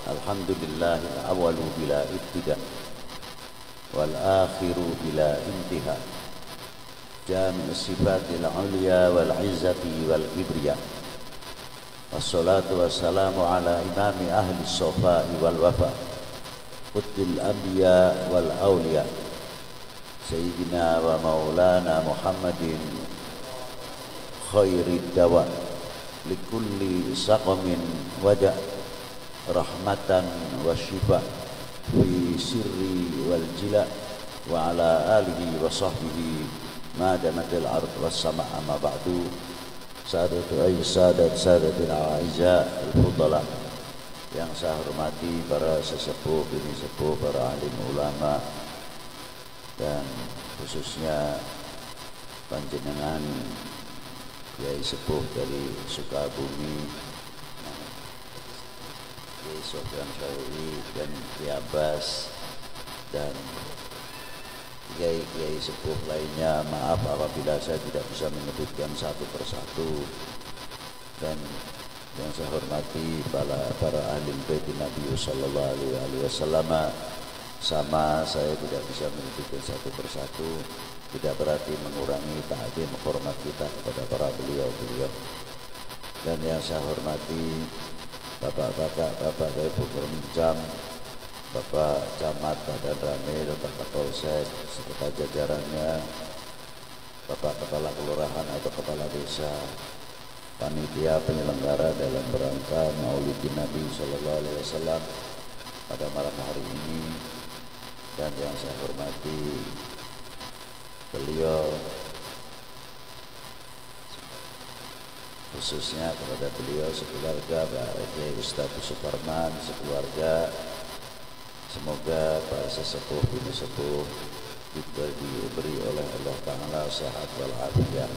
Alhamdulillah al-awwalu bila ibtida wal akhiru bila intiha. Jami' sifatil ulya wal izzati wal kibriya. Wassalatu wassalamu ala imami ahli sofa'i wal wafa, qutbil anbiya wal awliya, Sayyidina wa maulana Muhammadin khairid dawa likulli saqamin waja, rahmatan wa syifa fi sirri wal jila, wa ala alihi wa sahbihi ma damatil ard was sama. Amma ba'du. Sadatul a'izza al-fudala, yang saya hormati para sesepuh, bini sepuh, para alim ulama, dan khususnya panjenengan Kiai Sepuh dari Sukabumi, Kiai Sofyan Syaruri dan Kiai Abbas, dan kiai-kiai sepuh lainnya. Maaf apabila saya tidak bisa menyebutkan satu persatu. Dan yang saya hormati para ahli bait Nabi sallallahu alaihi wasallam, sama saya tidak bisa menyebutkan satu persatu, tidak berarti mengurangi ta'zim hormat kita kepada para beliau-beliau. Dan yang saya hormati bapak-bapak, Bapak Ibu Permencam, Bapak Camat Badan Ramil, Bapak Kapolsek serta jajarannya, Bapak Kepala Kelurahan atau Kepala Desa, panitia penyelenggara dalam rangka Maulidin Nabi Sallallahu Alaihi Wasallam pada malam hari ini. Dan yang saya hormati beliau, khususnya kepada beliau sekeluarga, Pak Kiai Ustadz Suparman sekeluarga. Semoga para sesepuh bini sepuh diberi oleh Allah Ta'ala sehat walafiat,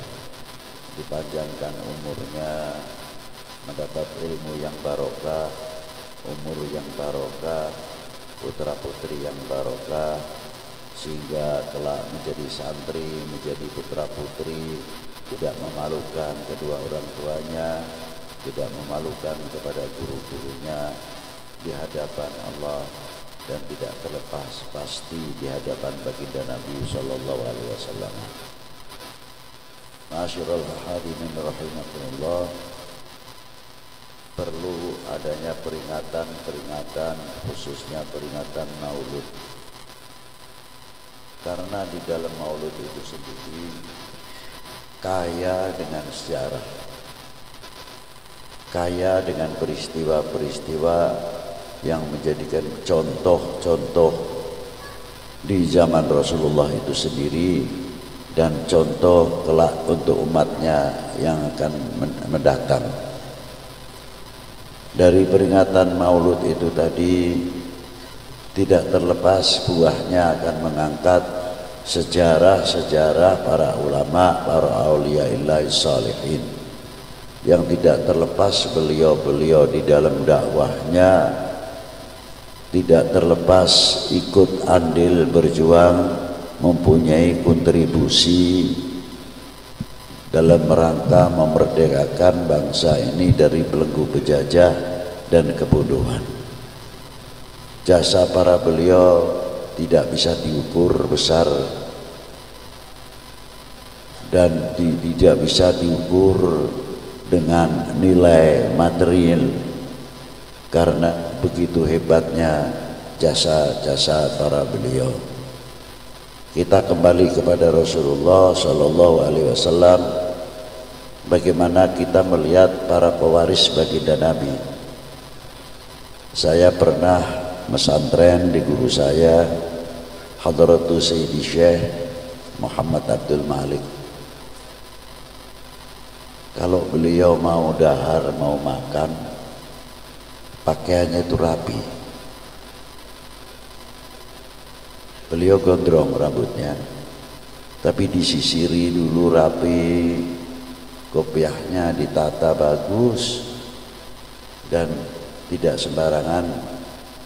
dipanjangkan umurnya, mendapat ilmu yang barokah, umur yang barokah, putra putri yang barokah, sehingga kelak menjadi santri, menjadi putra putri, tidak memalukan kedua orang tuanya, tidak memalukan kepada guru-gurunya di hadapan Allah, dan tidak terlepas pasti di hadapan baginda Nabi sallallahu alaihi wasallam. Ma'asyiral hadirin rahimakumullah, perlu adanya peringatan khususnya peringatan Maulud. Karena di dalam Maulud itu sendiri kaya dengan sejarah, kaya dengan peristiwa-peristiwa yang menjadikan contoh-contoh di zaman Rasulullah itu sendiri, dan contoh kelak untuk umatnya yang akan mendatang. Dari peringatan Maulud itu tadi tidak terlepas buahnya akan mengangkat sejarah-sejarah para ulama, para auliyaillah salihin, yang tidak terlepas beliau-beliau di dalam dakwahnya tidak terlepas ikut andil berjuang, mempunyai kontribusi dalam rangka memerdekakan bangsa ini dari belenggu penjajah dan kebodohan. Jasa para beliau tidak bisa diukur besar dan tidak bisa diukur dengan nilai material, karena begitu hebatnya jasa-jasa para beliau. Kita kembali kepada Rasulullah Sallallahu Alaihi Wasallam. Bagaimana kita melihat para pewaris baginda Nabi? Saya pernah mesantren di guru saya, Hadratu Sayyidi Syekh Muhammad Abdul Malik. Kalau beliau mau dahar, mau makan, pakaiannya itu rapi. Beliau gondrong rambutnya, tapi disisiri dulu rapi, kopiahnya ditata bagus, dan tidak sembarangan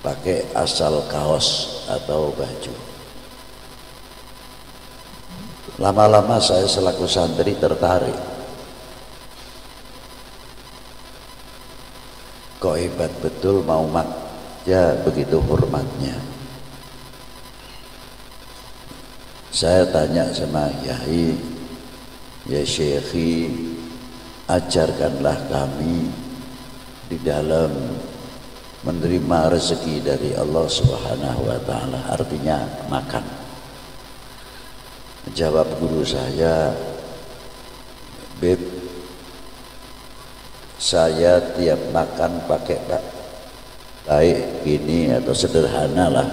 pakai asal kaos atau baju. Lama-lama saya selaku santri tertarik, kok hebat betul mau Ya begitu hormatnya. Saya tanya sama Yai, ya Syekhi, ajarkanlah kami di dalam menerima rezeki dari Allah Subhanahu wa taala, artinya makan. Jawab guru saya, Beb, saya tiap makan pakai baik gini atau sederhana lah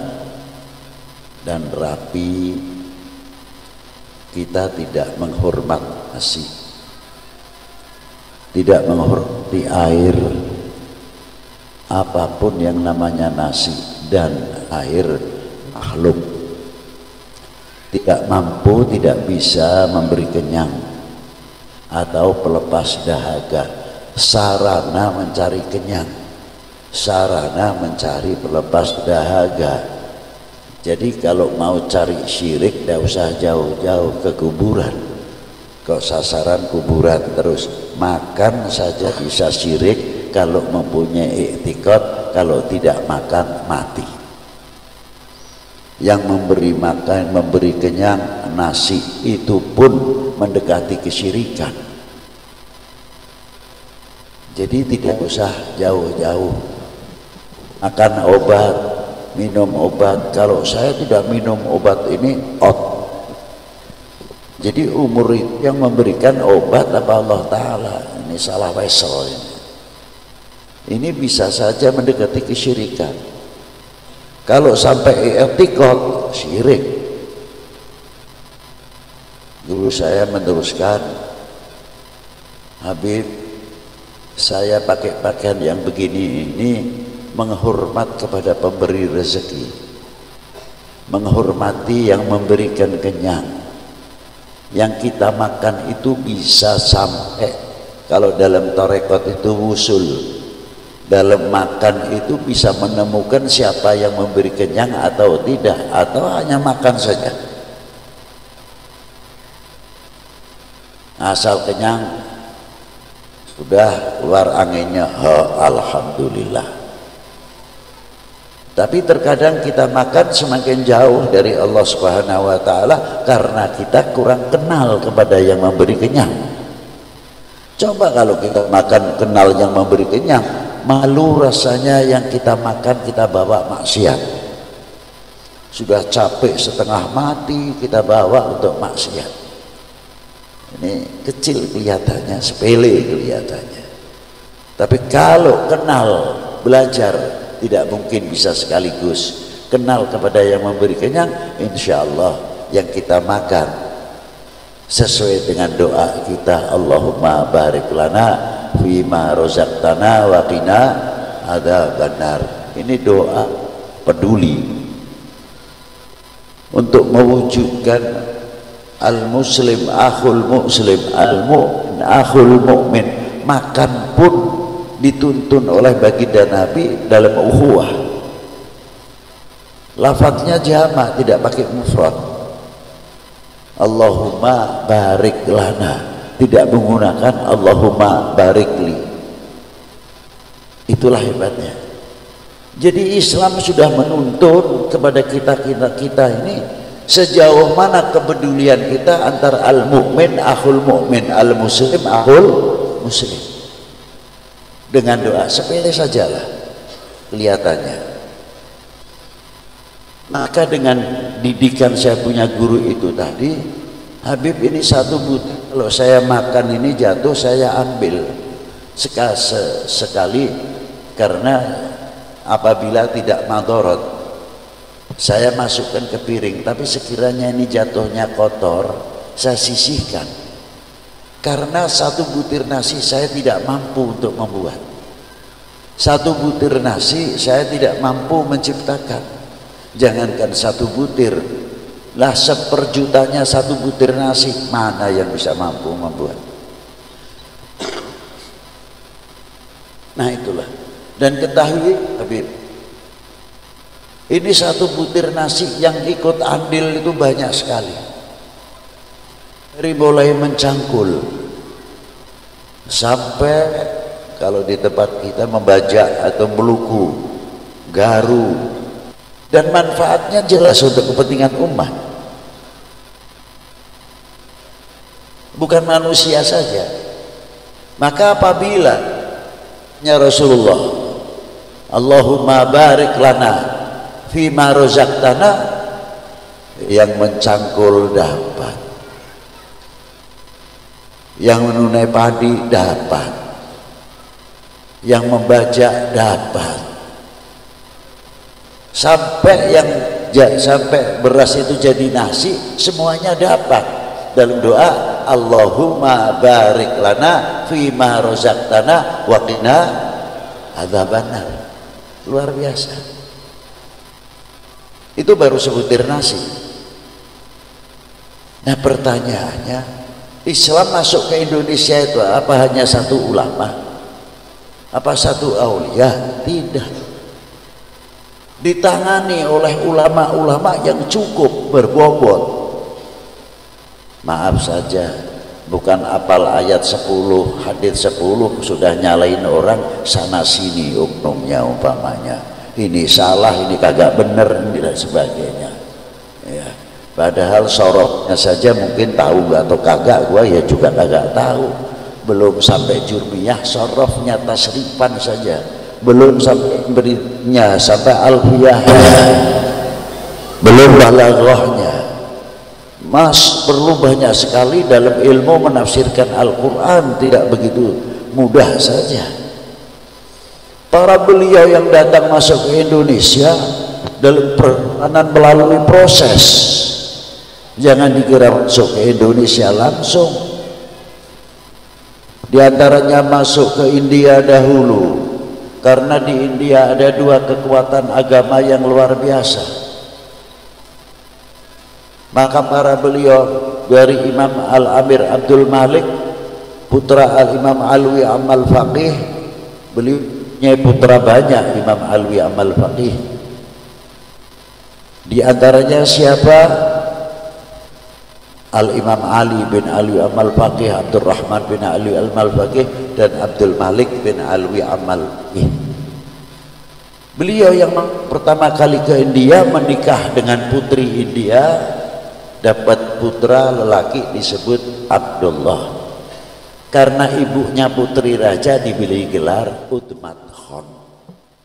dan rapi, kita tidak menghormat nasi, tidak menghormati air, apapun yang namanya nasi dan air makhluk, tidak mampu, tidak bisa memberi kenyang atau pelepas dahaga, sarana mencari kenyang, sarana mencari pelepas dahaga. Jadi kalau mau cari syirik, tidak usah jauh-jauh ke kuburan. Kok sasaran kuburan terus, makan saja bisa syirik kalau mempunyai iktikad, kalau tidak makan mati. Yang memberi makan, memberi kenyang, nasi itu pun mendekati kesyirikan. Jadi tidak usah jauh-jauh. Makan obat, minum obat. Kalau saya tidak minum obat ini out. Jadi umur itu yang memberikan obat apa Allah Ta'ala? Ini salah wesel ini. Ini bisa saja mendekati kesyirikan. Kalau sampai i'tiqad, syirik. Guru saya meneruskan, Habib, saya pakai pakaian yang begini ini menghormat kepada pemberi rezeki, menghormati yang memberikan kenyang. Yang kita makan itu bisa sampai, kalau dalam tarekat itu wusul, dalam makan itu bisa menemukan siapa yang memberi kenyang atau tidak, atau hanya makan saja asal kenyang, sudah keluar anginnya, alhamdulillah. Tapi terkadang kita makan semakin jauh dari Allah Subhanahu wa taala karena kita kurang kenal kepada yang memberi kenyang. Coba kalau kita makan kenal yang memberi kenyang, malu rasanya yang kita makan kita bawa maksiat. Sudah capek setengah mati kita bawa untuk maksiat. Ini kecil kelihatannya, sepele kelihatannya. Tapi kalau kenal, belajar, tidak mungkin bisa sekaligus. Kenal kepada yang memberi kenyang, insya Allah yang kita makan sesuai dengan doa kita, Allahumma barik lana fima rozaqtana wa qina adzabannar. Ini doa peduli untuk mewujudkan al-muslim akhul muslim, al-mu'min akhul mu'min. Makan pun dituntun oleh baginda Nabi dalam ukhuwah. Lafadznya jamak, tidak pakai mufrad. Allahumma barik lana, tidak menggunakan Allahumma barikli. Itulah hebatnya. Jadi Islam sudah menuntun kepada kita ini sejauh mana kepedulian kita antara al-mu'min akhul mu'min, al-muslim akhul muslim. Dengan doa sepele sajalah kelihatannya. Maka dengan didikan saya punya guru itu tadi, Habib ini satu butir, kalau saya makan ini jatuh saya ambil sekali, karena apabila tidak madorot saya masukkan ke piring, tapi sekiranya ini jatuhnya kotor saya sisihkan, karena satu butir nasi saya tidak mampu untuk membuat, satu butir nasi saya tidak mampu menciptakan. Jangankan satu butir lah, seperjutanya satu butir nasi, mana yang bisa mampu membuat? Nah itulah. Dan ketahui Habib, ini satu butir nasi yang ikut andil itu banyak sekali. Dari mulai mencangkul sampai kalau di tempat kita membajak atau meluku, garu, dan manfaatnya jelas untuk kepentingan umat, bukan manusia saja. Maka apabila ya Rasulullah, Allahumma barik lana fima rozaqtana, yang mencangkul dapat, yang menunai padi dapat, yang membaca dapat, sampai beras itu jadi nasi, semuanya dapat. Dalam doa, Allahumma barik lana fima rozaqtana wa qina adzabannar. Luar biasa. Itu baru sebutir nasi. Nah, pertanyaannya, Islam masuk ke Indonesia itu apa hanya satu ulama? Apa satu aulia? Tidak. Ditangani oleh ulama-ulama yang cukup berbobot. Maaf saja, bukan apal ayat 10, hadits 10 sudah nyalain orang sana sini oknumnya umpamanya. Ini salah, ini kagak bener, ini dan sebagainya. Ya. Padahal soroknya saja mungkin tahu atau kagak, gua ya juga kagak tahu. Belum sampai jurmiyah, sorofnya tasrifan saja. Belum sampai berinya, sampai alfiyah. Belum balaghahnya. Mas, perlu banyak sekali dalam ilmu menafsirkan Al-Quran, tidak begitu mudah saja. Para beliau yang datang masuk ke Indonesia dalam perjalanan melalui proses. Jangan dikira masuk ke Indonesia langsung. Di antaranya masuk ke India dahulu, karena di India ada dua kekuatan agama yang luar biasa. Maka para beliau dari Imam Al-Amir Abdul Malik, putra Al-Imam Alwi Amal Faqih, beliau putra banyak Imam Alwi Amal Faqih. Di antaranya siapa? Al-Imam Ali bin Alwi Amal Faqih, Abdul Rahman bin Alwi Amal Faqih, dan Abdul Malik bin Alwi Amal Faqih. Beliau yang pertama kali ke India menikah dengan putri India, dapat putra lelaki disebut Abdullah. Karena ibunya putri raja diberi gelar Utmat Khan.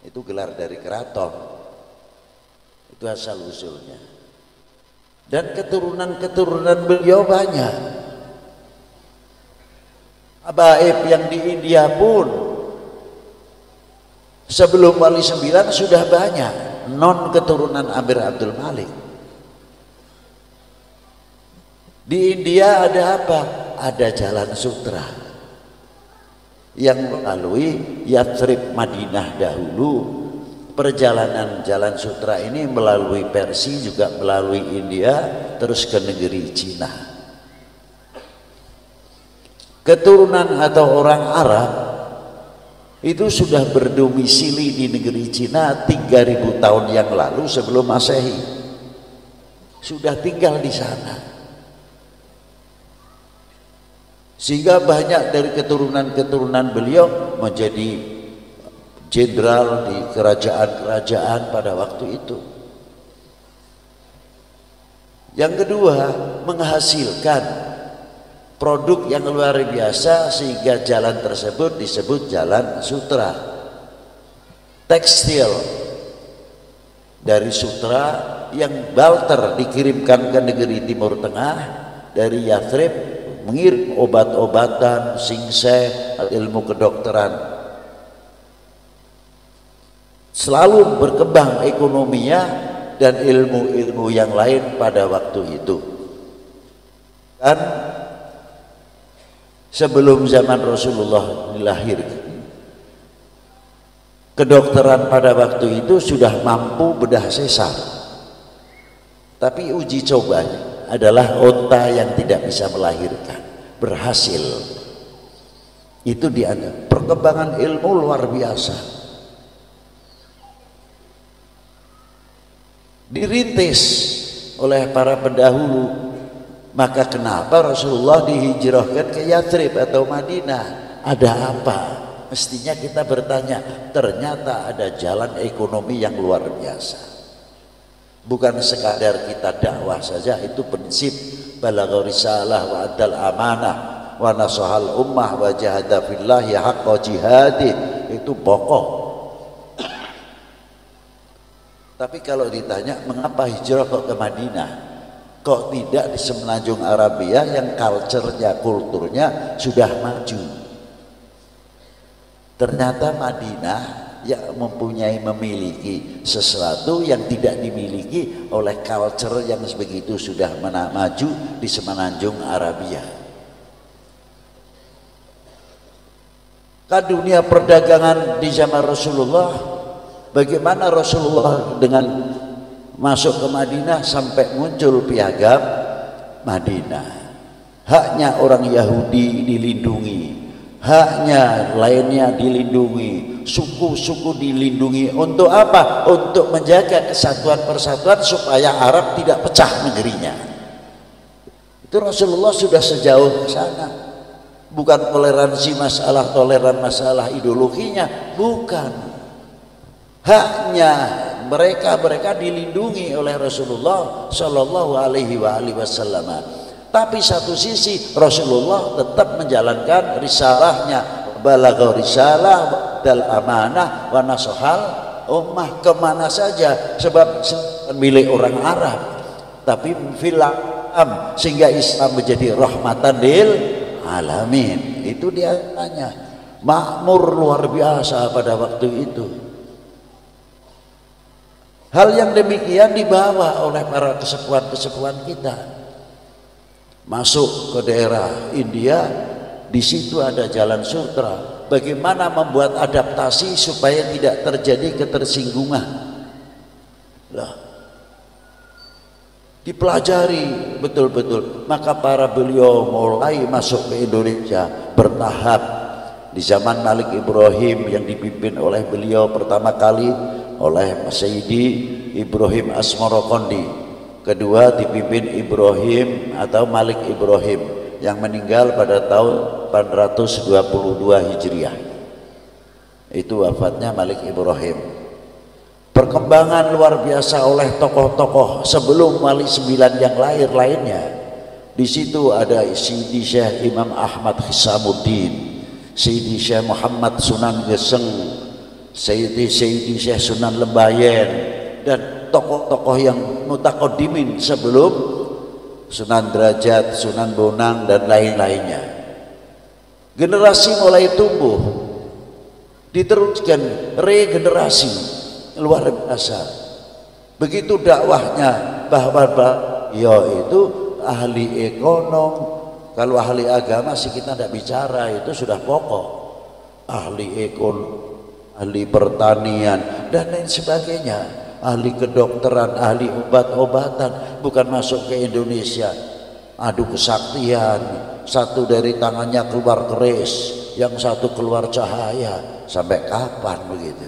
Itu gelar dari keraton. Itu asal usulnya. Dan keturunan-keturunan beliau banyak. Habaib yang di India pun sebelum Wali Sembilan sudah banyak non keturunan Amir Abdul Malik. Di India ada apa? Ada jalan sutra yang melalui Yathrib Madinah dahulu. Perjalanan jalan sutra ini melalui Persia, juga melalui India, terus ke negeri Cina. Keturunan atau orang Arab itu sudah berdomisili di negeri Cina 3000 tahun yang lalu sebelum Masehi. Sudah tinggal di sana. Sehingga banyak dari keturunan-keturunan beliau menjadi jenderal di kerajaan-kerajaan pada waktu itu. Yang kedua, menghasilkan produk yang luar biasa sehingga jalan tersebut disebut jalan sutra. Tekstil dari sutra yang barter dikirimkan ke negeri Timur Tengah dari Yathrib, mengirim obat-obatan, singseh, ilmu kedokteran. Selalu berkembang ekonominya dan ilmu-ilmu yang lain pada waktu itu. Dan sebelum zaman Rasulullah dilahirkan, kedokteran pada waktu itu sudah mampu bedah sesar. Tapi uji cobanya adalah onta yang tidak bisa melahirkan, berhasil. Itu dianggap perkembangan ilmu luar biasa. Dirintis oleh para pendahulu. Maka kenapa Rasulullah dihijrahkan ke Yathrib atau Madinah? Ada apa? mestinya kita bertanya, ternyata ada jalan ekonomi yang luar biasa. Bukan sekadar kita dakwah saja, itu prinsip balagha risalah wa adal amanah wa nasahal ummah wa jahada fillahi haqqa jihadi, itu pokok. Tapi kalau ditanya mengapa hijrah kok ke Madinah, kok tidak di semenanjung Arabia yang culture-nya, kulturnya sudah maju? Ternyata Madinah yang memiliki sesuatu yang tidak dimiliki oleh culture yang begitu sudah maju di semenanjung Arabia. Kan dunia perdagangan di zaman Rasulullah, bagaimana Rasulullah dengan masuk ke Madinah sampai muncul piagam Madinah. Haknya orang Yahudi dilindungi, haknya lainnya dilindungi, suku-suku dilindungi. Untuk apa? Untuk menjaga kesatuan persatuan supaya Arab tidak pecah negerinya. Itu Rasulullah sudah sejauh ke sana. Bukan toleransi masalah ideologinya, bukan. Haknya mereka dilindungi oleh Rasulullah Shallallahu Alaihi Wasallam. Tapi satu sisi Rasulullah tetap menjalankan risalahnya, balagha risalah dal amanah wa nasahal ummah, kemana saja, sebab milik orang Arab tapi filam, sehingga Islam menjadi rahmatan lil alamin. Itu dia tanya, makmur luar biasa pada waktu itu. Hal yang demikian dibawa oleh para kesepuan-kesepuan kita. Masuk ke daerah India, di situ ada jalan sutra. Bagaimana membuat adaptasi supaya tidak terjadi ketersinggungan? Lah, dipelajari betul-betul. Maka para beliau mulai masuk ke Indonesia bertahap. Di zaman Malik Ibrahim yang dipimpin oleh beliau pertama kali oleh Sayyidi Ibrahim Asmarokondi, kedua dipimpin Ibrahim atau Malik Ibrahim yang meninggal pada tahun 422 Hijriah. Itu wafatnya Malik Ibrahim. Perkembangan luar biasa oleh tokoh-tokoh sebelum Wali Sembilan yang lainnya. Di situ ada Sayyidi Syekh Imam Ahmad Hisamuddin, Sayyidi Syekh Muhammad Sunan Geseng, Sayyidi Syekh Sunan Lembayen, dan tokoh-tokoh yang mutaqaddimin sebelum Sunan Derajat, Sunan Bonang dan lain-lainnya. Generasi mulai tumbuh, diteruskan regenerasi luar biasa. Begitu dakwahnya bahwa ya itu ahli ekonom. Kalau ahli agama sih kita tidak bicara, itu sudah pokok. Ahli ekonom, ahli pertanian dan lain sebagainya, ahli kedokteran, ahli obat-obatan, bukan masuk ke Indonesia adu kesaktian, satu dari tangannya keluar keris, yang satu keluar cahaya. Sampai kapan begitu?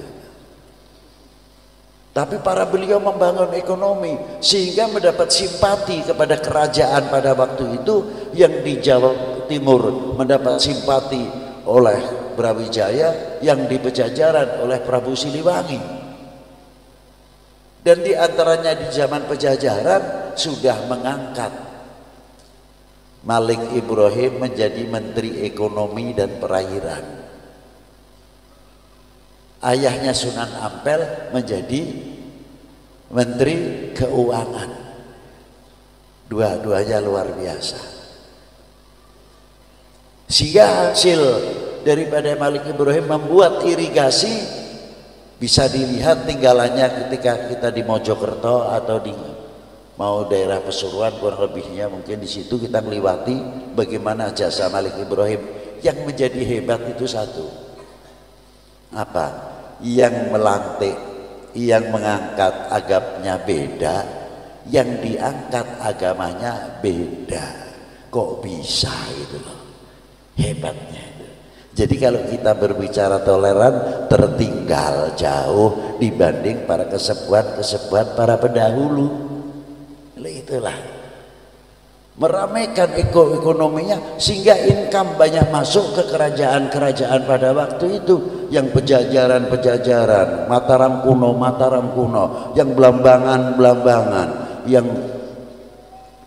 Tapi para beliau membangun ekonomi sehingga mendapat simpati kepada kerajaan pada waktu itu, yang di Jawa Timur mendapat simpati oleh Brawijaya, yang di Pejajaran oleh Prabu Siliwangi. Dan di antaranya di zaman Pejajaran sudah mengangkat Malik Ibrahim menjadi Menteri Ekonomi dan Perairan. Ayahnya Sunan Ampel menjadi Menteri Keuangan. Dua-duanya luar biasa. Sehingga hasil daripada Malik Ibrahim membuat irigasi bisa dilihat tinggalannya ketika kita di Mojokerto atau di mau daerah Pasuruan, kurang lebihnya mungkin di situ kita melewati bagaimana jasa Malik Ibrahim. Yang menjadi hebat itu satu, apa? Yang melantik, yang mengangkat agamanya beda, yang diangkat agamanya beda. Kok bisa itu loh, hebatnya itu. Jadi kalau kita berbicara toleran, tertinggal jauh dibanding para kesepuan-kesepuan para pendahulu. Itulah. meramaikan ekonominya sehingga income banyak masuk ke kerajaan-kerajaan pada waktu itu, yang pejajaran-pejajaran, Mataram kuno, yang Belambangan, yang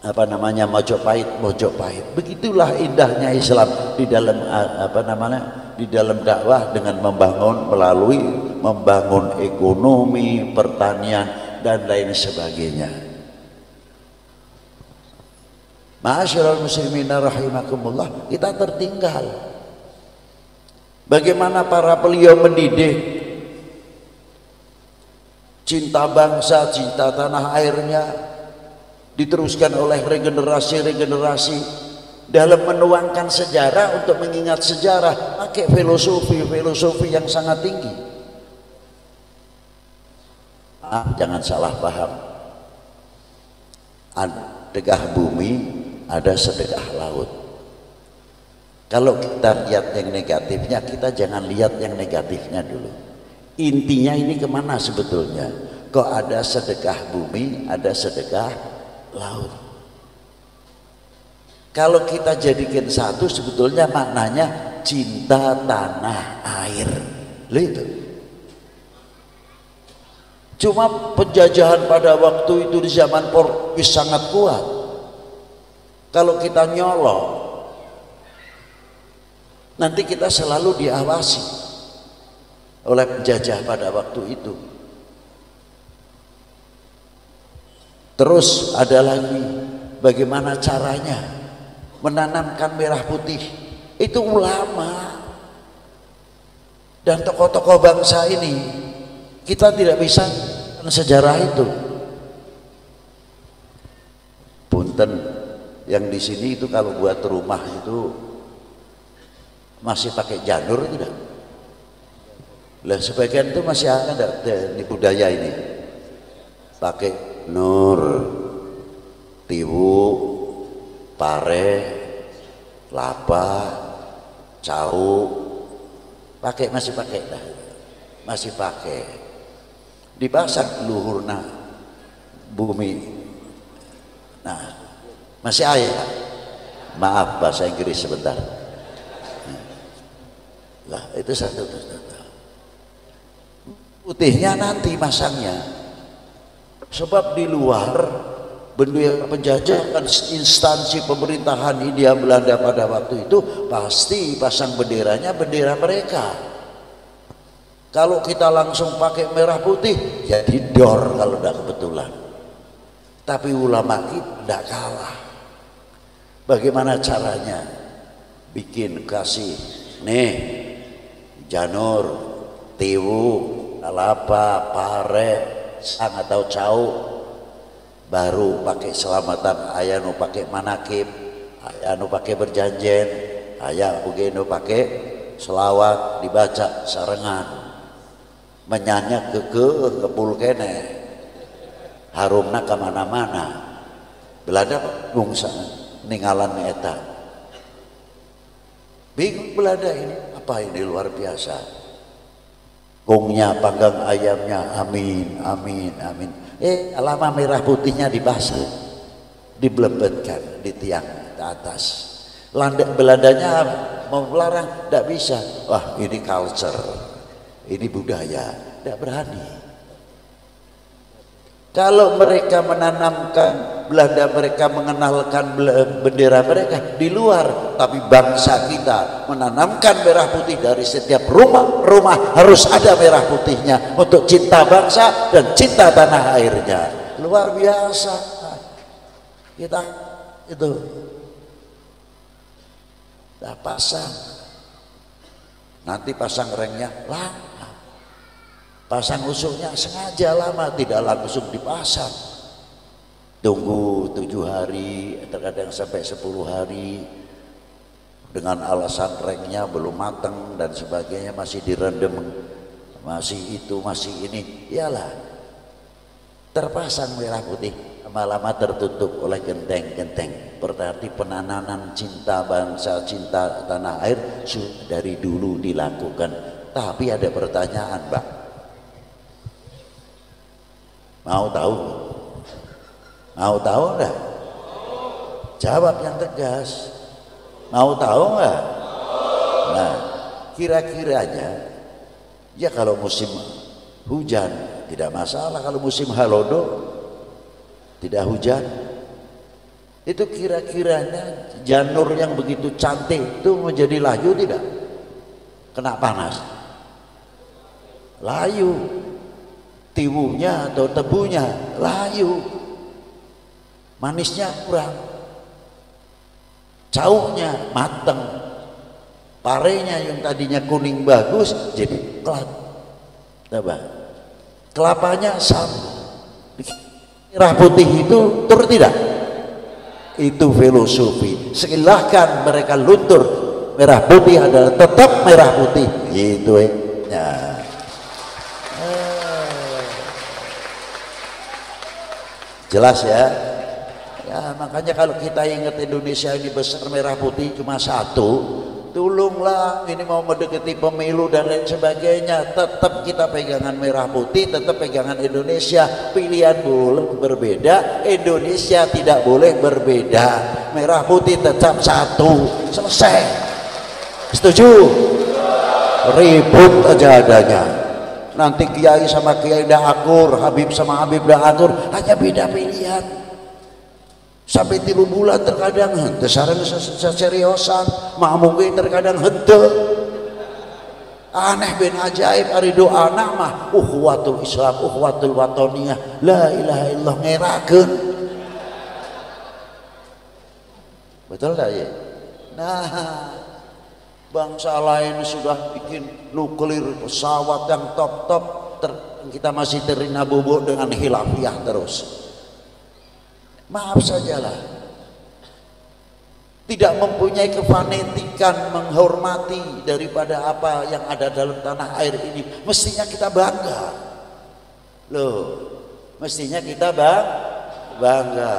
apa namanya Mojopahit. Begitulah indahnya Islam di dalam di dalam dakwah, dengan membangun ekonomi, pertanian dan lain sebagainya. Ma'asyiral muslimin rahimakumullah, kita tertinggal. Bagaimana para beliau mendidik cinta bangsa, cinta tanah airnya, diteruskan oleh regenerasi dalam menuangkan sejarah, untuk mengingat sejarah pakai filosofi yang sangat tinggi. Jangan salah paham, sedekah bumi, ada sedekah laut. Kalau kita lihat yang negatifnya, kita jangan lihat yang negatifnya dulu. Intinya ini kemana sebetulnya? Kok ada sedekah bumi, ada sedekah laut. Kalau kita jadikan satu, sebetulnya maknanya cinta tanah air. Lihat itu. Cuma penjajahan pada waktu itu di zaman Portugis sangat kuat. Kalau kita nyolong, nanti kita selalu diawasi oleh penjajah pada waktu itu. Terus ada lagi, bagaimana caranya menanamkan merah putih. Itu ulama dan tokoh-tokoh bangsa ini. Kita tidak bisa sejarah itu. Punten, yang di sini itu kalau buat rumah itu masih pakai janur tidak? Lah sebagian itu masih ada di budaya ini. Pakai nur, tiwu, pare, lapa, cau, masih pakai dah. Masih pakai. Dipasang luhurna bumi. Nah, masih ayat. Maaf bahasa Inggris sebentar. Lah itu satu. Putihnya nanti masangnya. Sebab di luar bendera penjajah dan instansi pemerintahan Hindia Belanda pada waktu itu pasti pasang benderanya bendera mereka. Kalau kita langsung pakai merah putih, ya didor kalau tidak kebetulan. Tapi ulama kita tidak kalah. Bagaimana caranya? Bikin kasih nih janur, tiwu, lapa, pare, sang atau cau, baru pakai selamatan, ayanu pakai manakib, ayanu pakai berjanjen, ayah begini pakai selawat dibaca sarengan. Menyanyi kepul kene harumna kemana-mana. Belanda bungsa ninggalan eta, bingung Belanda ini, apa ini luar biasa. Kongnya, panggang ayamnya, amin. Lama merah putihnya dibasah, dibelebetkan di tiang ke atas. Belandanya mau melarang, tidak bisa. Wah, ini culture, ini budaya, tidak berani. Kalau mereka menanamkan, Belanda mereka mengenalkan bendera mereka di luar, tapi bangsa kita menanamkan merah putih dari setiap rumah harus ada merah putihnya untuk cinta bangsa dan cinta tanah airnya. Luar biasa. Kita itu dah pasang, nanti pasang rengnya lama. Pasang usuknya sengaja lama, tidak langsung dipasang. Tunggu 7 hari, terkadang sampai 10 hari. Dengan alasan rengnya belum matang dan sebagainya, masih direndam, masih itu, masih ini. Iyalah, terpasang merah putih, lama-lama tertutup oleh genteng-genteng. Berarti penanaman cinta bangsa, cinta tanah air sudah dari dulu dilakukan. Tapi ada pertanyaan, Mbak. Mau tahu enggak? Jawab yang tegas. Mau tahu nggak? Nah, kira-kiranya ya kalau musim hujan tidak masalah, kalau musim halodo tidak hujan, itu kira-kiranya janur yang begitu cantik itu menjadi layu tidak? Kena panas layu, tiwunya atau tebunya layu, manisnya kurang, cauknya mateng, parenya yang tadinya kuning bagus jadi kelat. Coba kelapanya sama, merah putih itu tur tidak? Itu filosofi. Silahkan mereka luntur, merah putih adalah tetap merah putih gitu ya. Jelas ya? Ya makanya kalau kita ingat Indonesia ini besar merah putih cuma satu, tolonglah ini mau mendekati pemilu dan lain sebagainya, tetap kita pegangan merah putih, tetap pegangan Indonesia. Pilihan boleh berbeda, Indonesia tidak boleh berbeda. Merah putih tetap satu, selesai. Setuju? Ribut aja adanya. Nanti kiai sama kiai dah akur, Habib sama Habib dah akur, hanya beda pilihan. Sampai 3 bulan terkadang hente sareng seriosan, mungkin terkadang hente. Aneh ben ajaib ari doa mah ukhuwatul Islam, ukhuwatul watoniyah, la ilaha illallah ngerakeun. Betul tak ya? Nah, bangsa lain sudah bikin nuklir, pesawat yang top-top, kita masih terina bubuk dengan khilafiyah terus. Maaf sajalah, tidak mempunyai kefanatikan menghormati daripada apa yang ada dalam tanah air ini. Mestinya kita bangga loh, mestinya kita bangga.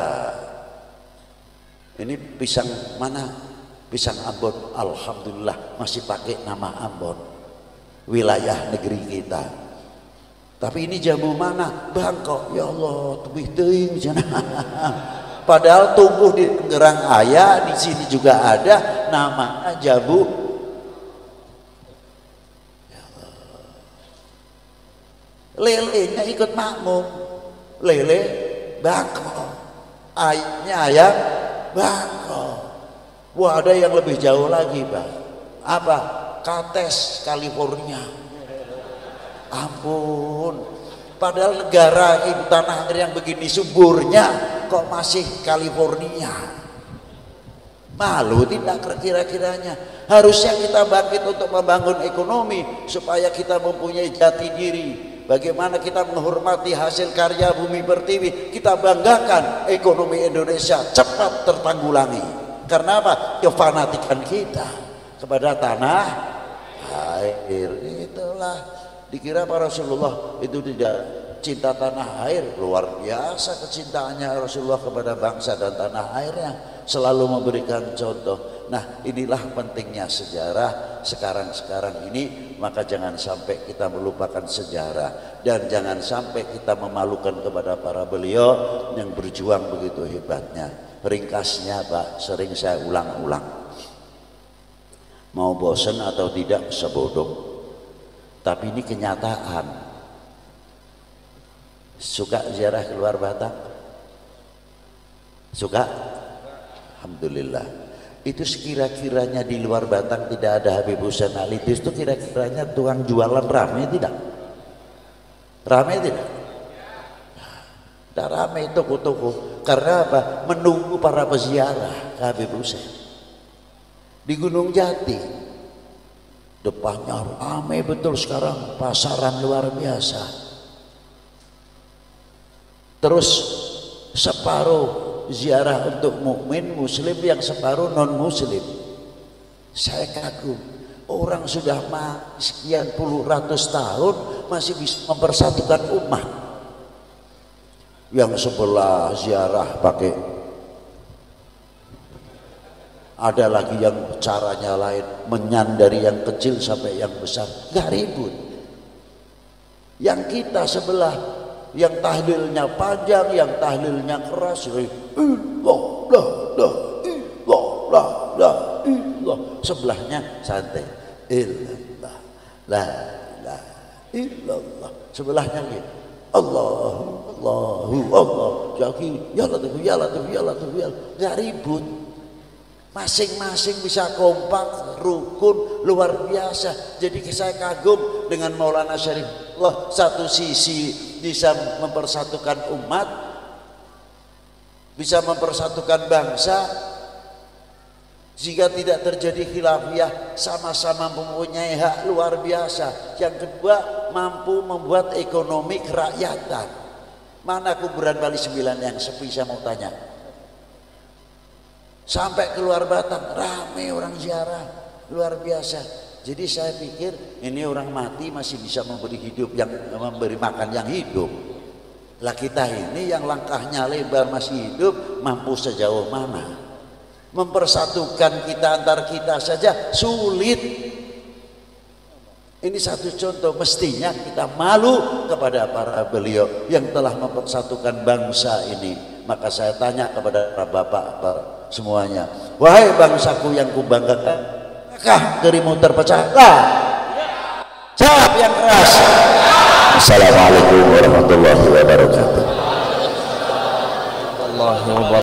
Ini pisang mana? Pisang Ambon, alhamdulillah masih pakai nama Ambon, wilayah negeri kita. Tapi ini jambu mana? Bangkok. Ya Allah, tebih teuing cenah. Padahal tumbuh di Tangerang aya, di sini juga ada, namanya jambu. Ya Allah. Lelenya ikut makmum. Lele Bangkok. Ayamnya ayam Bangkok. Wah, ada yang lebih jauh lagi, Bang. Apa? Kates, California. Ampun, padahal negara ibu tanah air yang begini suburnya kok masih California. Malu tidak kira-kiranya? Harusnya kita bangkit untuk membangun ekonomi supaya kita mempunyai jati diri. Bagaimana kita menghormati hasil karya bumi pertiwi, kita banggakan ekonomi Indonesia cepat tertanggulangi. Karena apa? Kefanatikan kita kepada tanah air. Itulah. Dikira Pak Rasulullah itu tidak cinta tanah air, luar biasa kecintaannya Rasulullah kepada bangsa dan tanah airnya, selalu memberikan contoh. Nah, inilah pentingnya sejarah sekarang ini, maka jangan sampai kita melupakan sejarah dan jangan sampai kita memalukan kepada para beliau yang berjuang begitu hebatnya. Ringkasnya Pak, sering saya ulang-ulang, mau bosan atau tidak sebodong. Tapi ini kenyataan. Suka ziarah keluar Batak? Suka? Alhamdulillah. Itu sekira-kiranya di luar Batak tidak ada Habib Hussein Ali, itu kira-kiranya tukang jualan rame tidak? Rame tidak? Tidak rame toko-toko. Karena apa? Menunggu para peziarah ke Habib Hussein. Di Gunung Jati depannya ramai betul sekarang, pasaran luar biasa. Terus separuh ziarah untuk mukmin muslim, yang separuh non muslim. Saya kagum, orang sudah sekian puluh ratus tahun masih bisa mempersatukan umat. Yang sebelah ziarah pakai, ada lagi yang caranya lain, menyan dari yang kecil sampai yang besar, gak ribut. Yang kita sebelah, yang tahlilnya panjang, yang tahlilnya keras, illallah. Sebelahnya santai. Illallah. La ilaha illallah. Sebelahnya gitu. Allah. Jadi ya Latif, ya Latif, ya Latif, ya. Enggak ribut. Masing-masing bisa kompak, rukun, luar biasa. Jadi saya kagum dengan Maulana Syarif. Allah satu sisi bisa mempersatukan umat, bisa mempersatukan bangsa, jika tidak terjadi khilafiyah, sama-sama mempunyai hak luar biasa. Yang kedua, mampu membuat ekonomi kerakyatan. Mana kuburan Bali 9 yang sepi, saya mau tanya. Sampai keluar Batang, rame orang ziarah, luar biasa. Jadi saya pikir ini orang mati masih bisa memberi hidup, yang memberi makan yang hidup. Lah kita ini yang langkahnya lebar masih hidup, mampu sejauh mana? Mempersatukan kita antar kita saja sulit. Ini satu contoh, mestinya kita malu kepada para beliau yang telah mempersatukan bangsa ini. Maka saya tanya kepada para bapak semuanya, wahai bangsaku yang kubanggakan, apakah dirimu terpecah? Jawab yang keras. Assalamualaikum warahmatullahi wabarakatuh.